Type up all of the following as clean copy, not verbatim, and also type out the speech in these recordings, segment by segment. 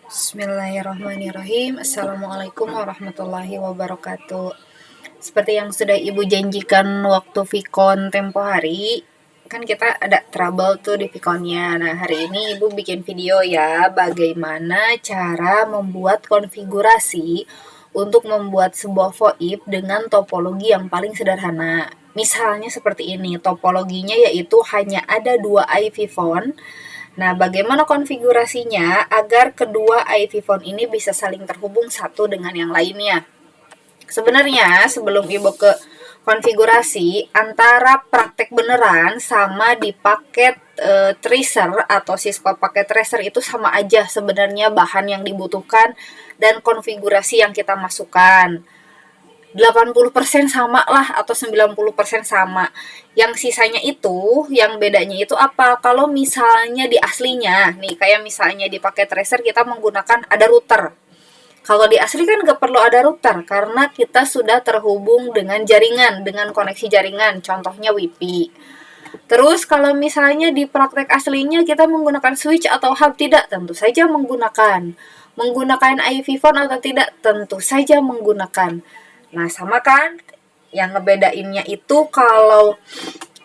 Bismillahirrahmanirrahim. Assalamualaikum warahmatullahi wabarakatuh. Seperti yang sudah Ibu janjikan waktu Vicon tempo hari, kan kita ada trouble tuh di Viconnya. Nah, hari ini Ibu bikin video ya, bagaimana cara membuat konfigurasi untuk membuat sebuah VoIP dengan topologi yang paling sederhana. Misalnya seperti ini, topologinya yaitu hanya ada 2 IP phone. Nah, bagaimana konfigurasinya agar kedua IP phone ini bisa saling terhubung satu dengan yang lainnya? Sebenarnya sebelum Ibu ke konfigurasi, antara praktek beneran sama di paket tracer atau Cisco paket tracer itu sama aja sebenarnya bahan yang dibutuhkan dan konfigurasi yang kita masukkan. 80% sama lah atau 90% sama. Yang sisanya itu, yang bedanya itu apa? Kalau misalnya di aslinya, nih kayak misalnya di paket tracer kita menggunakan ada router. Kalau di asli kan nggak perlu ada router karena kita sudah terhubung dengan jaringan, dengan koneksi jaringan, contohnya WiFi. Terus kalau misalnya di praktek aslinya kita menggunakan switch atau hub, tidak, tentu saja menggunakan. Menggunakan IP phone atau tidak, tentu saja menggunakan. Nah, sama kan? Yang ngebedainnya itu kalau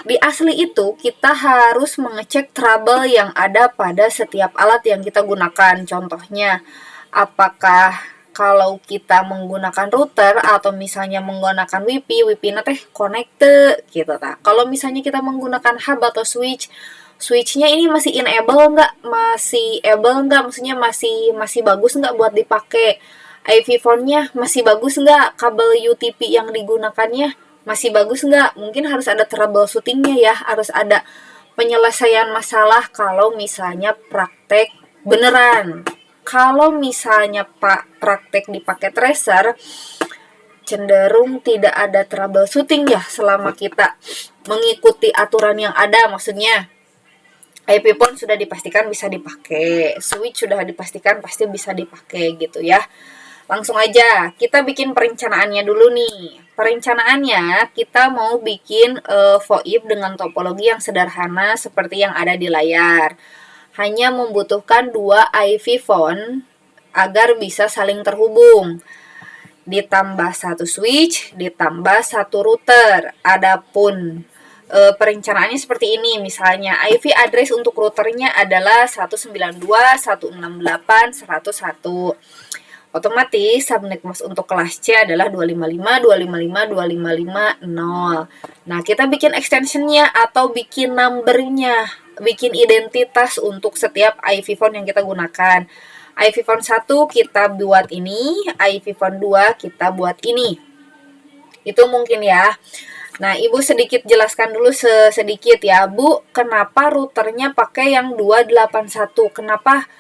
di asli itu kita harus mengecek trouble yang ada pada setiap alat yang kita gunakan. Contohnya, apakah kalau kita menggunakan router atau misalnya menggunakan WiFi teh connected gitu ta. Kalau misalnya kita menggunakan hub atau switchnya ini masih enable nggak? Masih able nggak? Maksudnya masih bagus nggak buat dipakai? IP phone-nya masih bagus nggak? Kabel UTP yang digunakannya masih bagus nggak? Mungkin harus ada troubleshooting-nya ya, harus ada penyelesaian masalah kalau misalnya praktek beneran. Kalau misalnya praktek di paket tracer, cenderung tidak ada troubleshooting ya selama kita mengikuti aturan yang ada, maksudnya IP phone sudah dipastikan bisa dipakai, switch sudah dipastikan pasti bisa dipakai gitu ya. Langsung aja, kita bikin perencanaannya dulu nih. Perencanaannya, kita mau bikin VoIP dengan topologi yang sederhana seperti yang ada di layar. Hanya membutuhkan 2 IP phone agar bisa saling terhubung. Ditambah 1 switch, ditambah 1 router. Adapun perencanaannya seperti ini, misalnya IP address untuk routernya adalah 192.168.101. Otomatis subnet mask untuk kelas C adalah 255.255.255.0. Nah, kita bikin extensionnya atau bikin numbernya, bikin identitas untuk setiap IP phone yang kita gunakan. IP phone 1 kita buat ini, IP phone 2 kita buat ini. Itu mungkin ya. Nah, Ibu sedikit jelaskan dulu sedikit ya, Bu, kenapa routernya pakai yang 281? Kenapa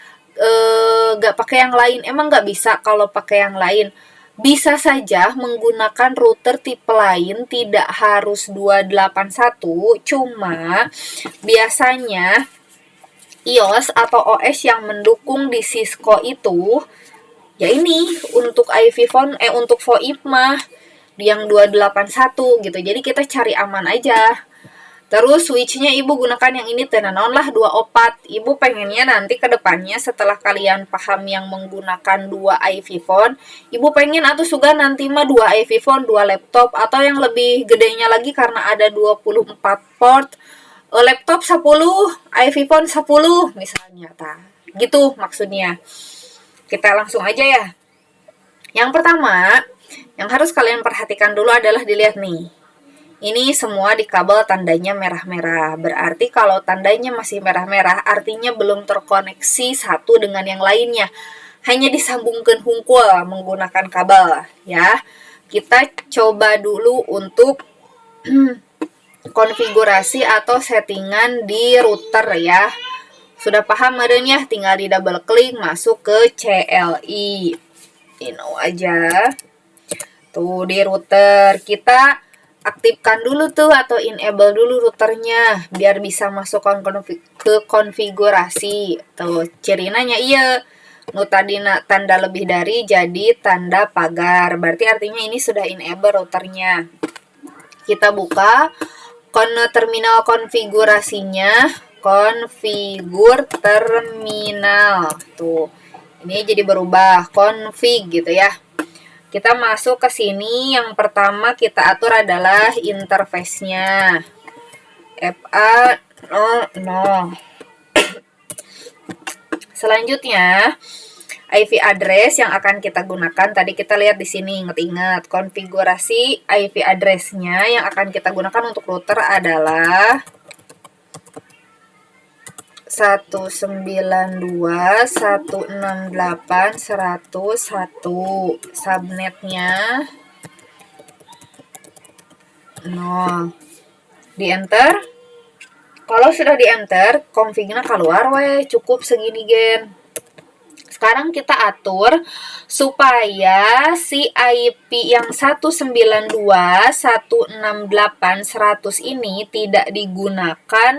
gak pakai yang lain? Emang gak bisa kalau pakai yang lain? Bisa saja menggunakan router tipe lain, tidak harus 281, cuma biasanya iOS atau OS yang mendukung di Cisco itu ya ini untuk IP phone untuk VoIP mah yang 281 gitu. Jadi kita cari aman aja. Terus switchnya Ibu gunakan yang ini tenanon lah 24. Ibu pengennya nanti ke depannya setelah kalian paham yang menggunakan 2 IP phone, Ibu pengen atau juga nanti mah 2 IP phone, 2 laptop, atau yang lebih gedenya lagi karena ada 24 port, laptop 10, IP phone 10 misalnya ta. Gitu maksudnya. Kita langsung aja ya. Yang pertama, yang harus kalian perhatikan dulu adalah dilihat nih. Ini semua di kabel tandanya merah-merah. Berarti kalau tandanya masih merah-merah, artinya belum terkoneksi satu dengan yang lainnya. Hanya disambungkan hungkul menggunakan kabel, ya. Kita coba dulu untuk konfigurasi atau settingan di router ya. Sudah paham merenya? Tinggal di double klik masuk ke CLI. Ini aja. Tuh di router kita aktifkan dulu tuh atau enable dulu routernya biar bisa masuk ke konfigurasi. Tuh cirinanya iya. Nu tadi tanda lebih dari jadi tanda pagar. Berarti artinya ini sudah enable routernya. Kita buka terminal konfigurasinya. konfigur terminal. Tuh, ini jadi berubah config gitu ya. Kita masuk ke sini, yang pertama kita atur adalah interface-nya. FA00. Selanjutnya, IP address yang akan kita gunakan. Tadi kita lihat di sini, ingat-ingat, konfigurasi IP address-nya yang akan kita gunakan untuk router adalah 192.168.101. Subnetnya 0. Di enter. Kalau sudah di enter, config-nya keluar weh, cukup segini gen. Sekarang kita atur supaya si IP yang 192.168.100 ini tidak digunakan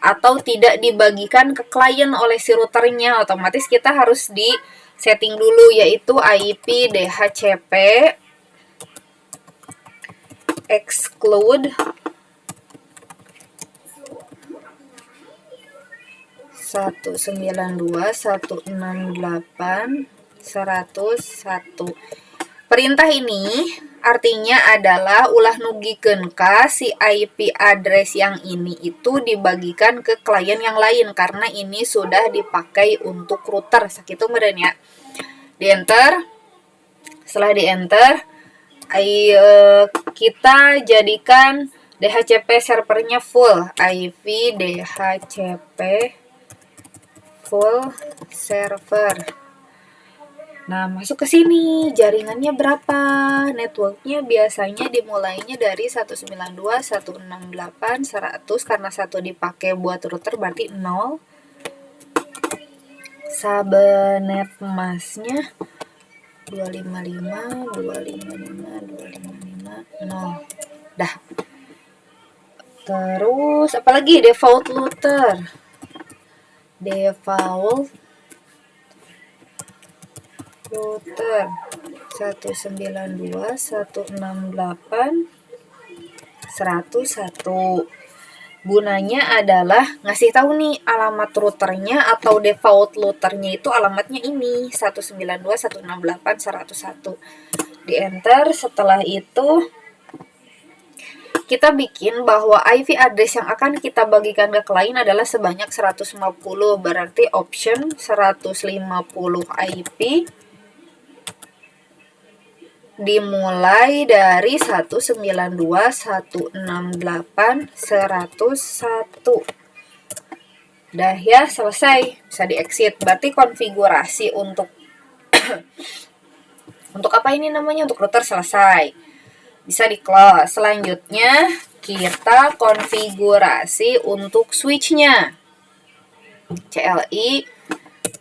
atau tidak dibagikan ke klien oleh si routernya. Otomatis kita harus di setting dulu, yaitu IP DHCP exclude 192.168.101. Perintah ini artinya adalah ulah nugikeun ka si IP address yang ini itu dibagikan ke klien yang lain karena ini sudah dipakai untuk router. Sakitu meureun ya. Di enter. Setelah di enter, kita jadikan DHCP servernya full. IP DHCP full server. Nah, masuk ke sini. Jaringannya berapa? Networknya biasanya dimulainya dari 192.168.100 karena 1 dipakai buat router berarti 0. Subnet masnya 255.255.255.0. Dah. Terus apalagi default router. Default router 192.168.101. Gunanya adalah ngasih tahu nih alamat routernya atau default routernya itu alamatnya ini 192.168.101. Di enter. Setelah itu kita bikin bahwa IP address yang akan kita bagikan ke klien adalah sebanyak 150. Berarti option 150 IP dimulai dari 192.168.101. Dah ya, selesai. Bisa di exit. Berarti konfigurasi untuk untuk apa ini namanya? Untuk router selesai. Bisa di close. Selanjutnya kita konfigurasi untuk switch-nya. CLI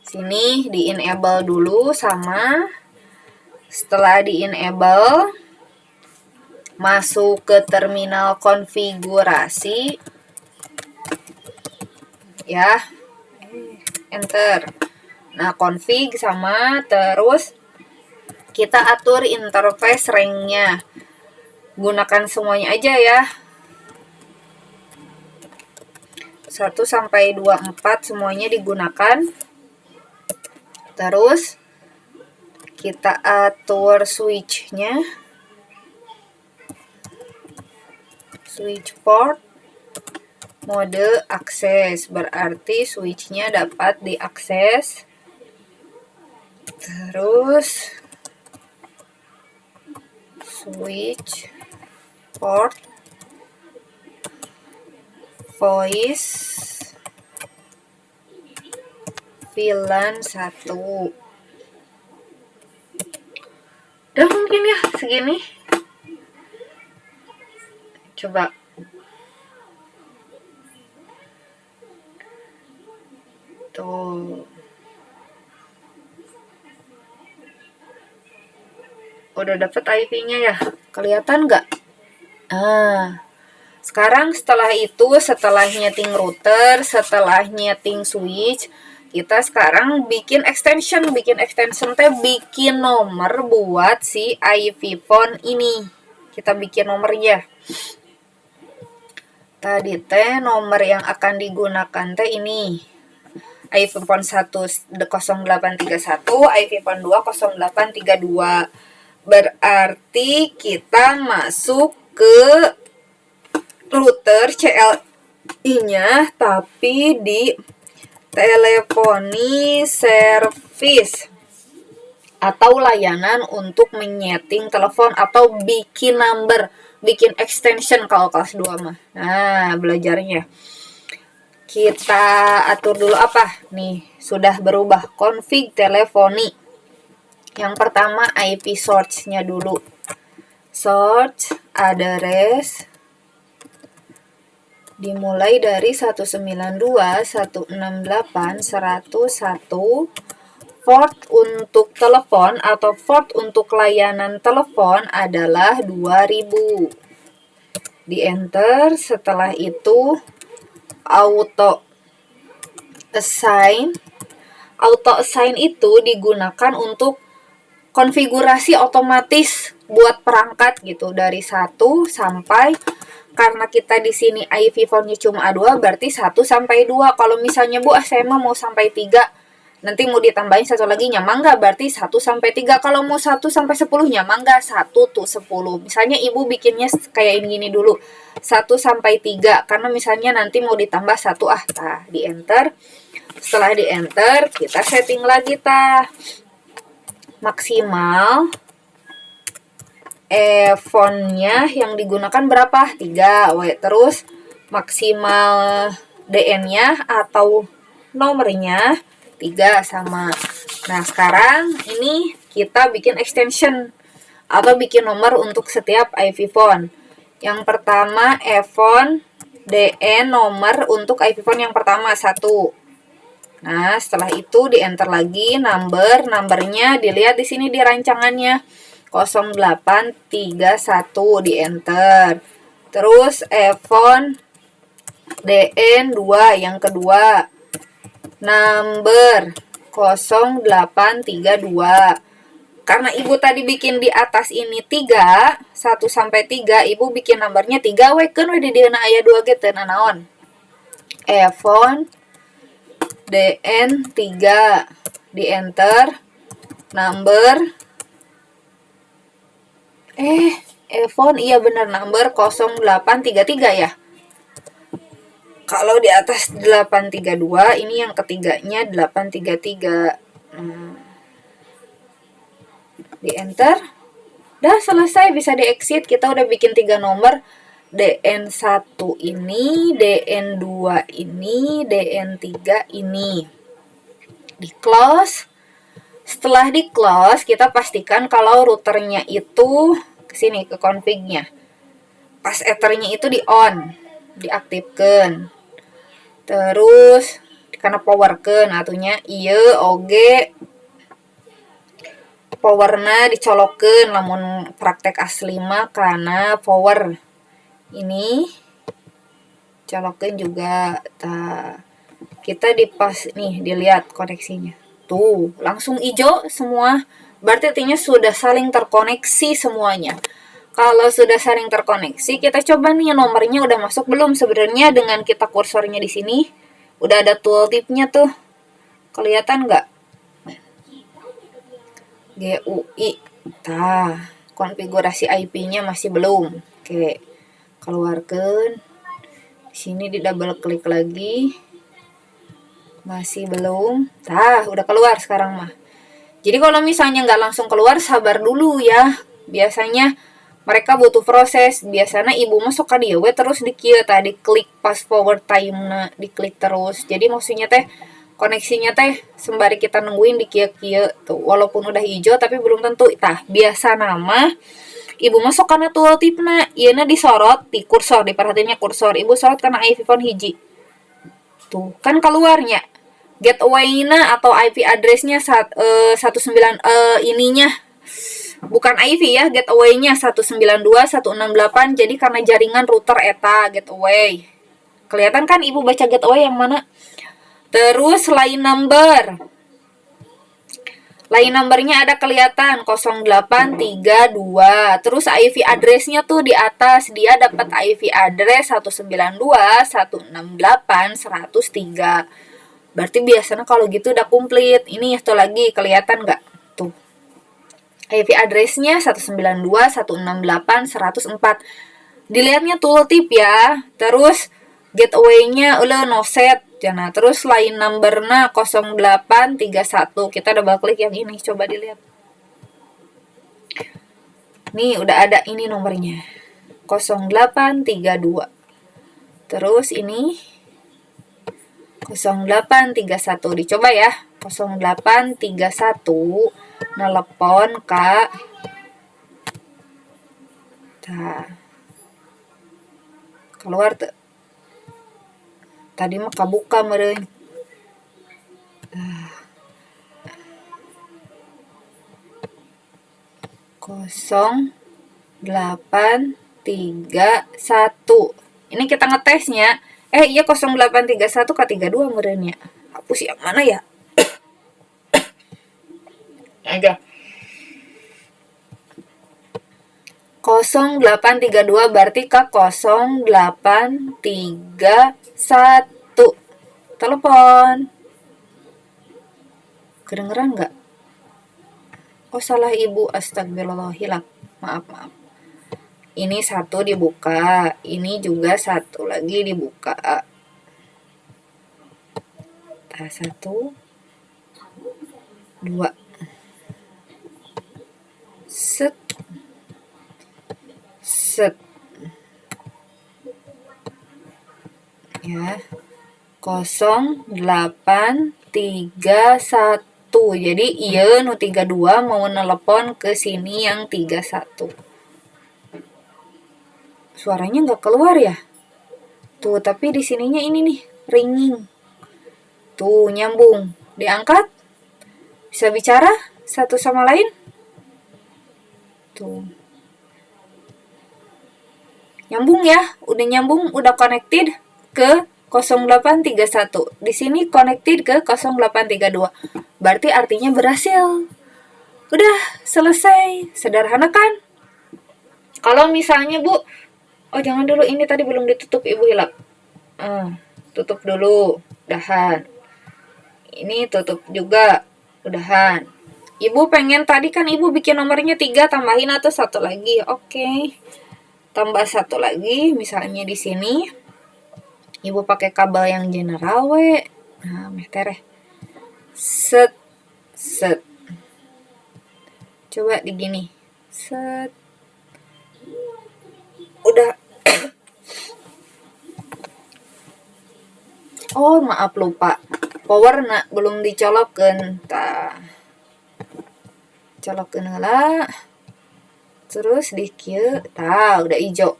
sini di enable dulu sama. Setelah di enable, masuk ke terminal konfigurasi. Ya. Enter. Nah, config sama, terus kita atur interface rank-nya. Gunakan semuanya aja ya. 1 sampai 24 semuanya digunakan. Terus kita atur switch-nya. Switch port mode akses, berarti switch-nya dapat diakses. Terus switch port voice VLAN 1. Udah mungkin ya segini. Coba. Tuh. Udah dapet IP-nya ya? Kelihatan nggak? Sekarang setelah itu, setelah nyeting router, setelah nyeting switch, kita sekarang bikin extension teh bikin nomor buat si IP phone ini. Kita bikin nomornya. Tadi teh nomor yang akan digunakan teh ini iPhone 1 0831, iPhone 2 0832. Berarti kita masuk ke router CLI-nya tapi di teleponi service atau layanan untuk menyeting telepon atau bikin number, bikin extension kalau kelas 2 mah. Nah, belajarnya. Kita atur dulu apa? Nih, sudah berubah config teleponi. Yang pertama IP source-nya dulu. Source address dimulai dari 192.168.101. Port untuk telepon atau port untuk layanan telepon adalah 2000. Di enter, setelah itu auto assign. Auto assign itu digunakan untuk konfigurasi otomatis buat perangkat gitu dari 1 sampai, karena kita di sini iPhone-nya cuma A2 berarti 1 sampai 2. Kalau misalnya Bu, saya mau sampai 3. Nanti mau ditambahin satu lagi nyamang nggak? Berarti 1 sampai 3. Kalau mau 1 sampai 10 nyamang nggak? 1 tuh 10. Misalnya Ibu bikinnya kayak ini dulu. 1 sampai 3. Karena misalnya nanti mau ditambah 1. Nah, di enter. Setelah di enter, kita setting lagi maksimal font-nya yang digunakan berapa? 3. Terus maksimal DN-nya atau nomornya 3 sama. Nah, sekarang ini kita bikin extension atau bikin nomor untuk setiap iPhone. Yang pertama iPhone DN nomor untuk iPhone yang pertama 1. Nah, setelah itu di enter lagi numbernya dilihat di sini di rancangannya 0831 di enter. Terus iPhone DN 2 yang kedua. Number 0832. Karena Ibu tadi bikin di atas ini 3, 1 sampai 3, Ibu bikin nomornya 3 keun we di dieuna aya 2 ge teu naon. iPhone DN 3 di enter. Number iPhone iya bener number 0833 ya. Kalau di atas 832, ini yang ketiganya 833. Di enter. Udah selesai, bisa di exit. Kita udah bikin 3 nomor. DN1 ini, DN2 ini, DN3 ini. Di close. Setelah di close, kita pastikan kalau routernya itu ke sini, ke config-nya. Pas ethernya itu di on, diaktifkan. Terus karena powerkeun atunya ieu oge powerna dicolokeun lamun praktek asli mah karena power ini colokeun juga. Kita dipas nih, dilihat koneksinya tuh langsung hijau semua, berarti artinya sudah saling terkoneksi semuanya. Kalau sudah saling terkoneksi, kita coba nih nomornya udah masuk belum. Sebenarnya dengan kita kursornya di sini, udah ada tooltipnya tuh. Kelihatan nggak? GUI. Konfigurasi IP-nya masih belum. Oke, keluarkan. Di sini di double klik lagi. Masih belum. Udah keluar sekarang mah. Jadi kalau misalnya nggak langsung keluar, sabar dulu ya. Biasanya mereka butuh proses. Biasanya Ibu masuk ke dia terus tadi klik pas forward time diklik terus. Jadi maksudnya koneksinya sembari kita nungguin kieu tuh. Walaupun udah hijau tapi belum tentu. Biasa nama Ibu masuk karena tooltipna. Ieuna disorot di kursor, diperhatiinnya kursor. Ibu sorot karena iPhone hiji. Tuh, kan keluarnya gateway-na atau IP address-nya 19 ininya bukan IP ya, gateway-nya 192.168. Jadi karena jaringan router eta gateway. Kelihatan kan Ibu baca gateway yang mana? Terus line number. Line numbernya ada kelihatan 0832. Terus IP address-nya tuh di atas. Dia dapat IP address 192, 168, 103. Berarti biasanya kalau gitu udah komplit. Ini tuh lagi kelihatan nggak? Tuh. IP address-nya 192, 168, 104. Dilihatnya tooltip ya. Terus gateway-nya no set. Nah, terus line number-nya 0831. Kita double klik yang ini, coba dilihat. Nih, udah ada ini nomornya. 0832. Terus ini 0831. Dicoba ya. 0831 nelpon Kak. Nah. Keluar tuh. Tadi mah kabuka meureun. 0831. Ini kita ngetesnya. Iya 0831 ke 32 meureunnya. Hapus yang mana ya? Aja. 0832 berarti ke 0831. Telepon. Kedengeran nggak? Oh salah ibu, astagfirullahaladzim. Maaf. Ini satu dibuka, ini juga satu lagi dibuka. Nah, 1, 2. Set. Ya. 0831. Jadi iya nu 32 mau nelpon ke sini yang 31. Suaranya nggak keluar ya? Tuh, tapi di sininya ini nih, ringing. Tuh, nyambung. Diangkat. Bisa bicara satu sama lain. Tuh. Nyambung ya, udah nyambung, udah connected ke 0831. Di sini connected ke 0832. Berarti artinya berhasil. Udah selesai. Sederhana kan? Kalau misalnya Bu, jangan dulu, ini tadi belum ditutup Ibu Hilap. Tutup dulu, udahan. Ini tutup juga, udahan. Ibu pengen tadi kan Ibu bikin nomornya 3, tambahin atau 1 lagi. Oke. Tambah 1 lagi, misalnya di sini. Ibu pakai kabel yang general we. Nah, tereh. Set. Coba digini. Set. Udah. Oh, maaf lupa. Power belum dicolokeun. Tah. Colokeun heula. Terus di kieu, udah hijau.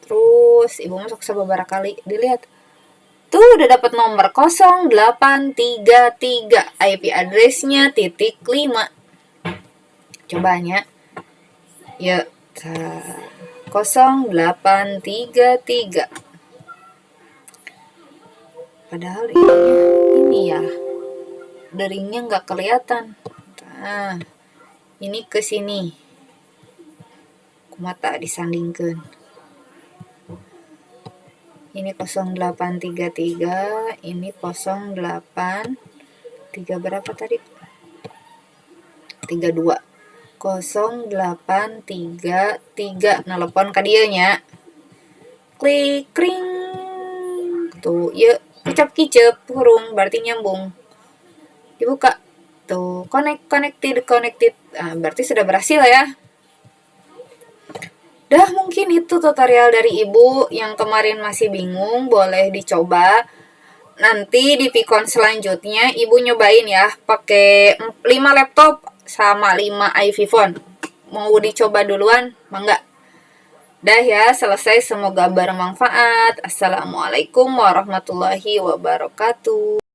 Terus Ibu masuk sababaraha kali, dilihat. Tuh udah dapat nomor 0833. IP address-nya .5. Cobanya. Ya, 0833. Padahal ini ya. Deringnya nggak kelihatan. Nah, ini ke sini. Kumata disandingkeun. Ini 0833, ini 083 berapa tadi? 32. 0833. Nelpon ka dieu nya. Klik kring. Tuh, yeuh, kicep hurung berarti nyambung. Dibuka. Tuh, connected. Nah, berarti sudah berhasil ya. Dah, mungkin itu tutorial dari Ibu. Yang kemarin masih bingung, boleh dicoba. Nanti di Vicon selanjutnya Ibu nyobain ya, pakai 5 laptop sama 5 IV phone. Mau dicoba duluan? Mangga. Dah ya, selesai. Semoga bermanfaat. Assalamualaikum warahmatullahi wabarakatuh.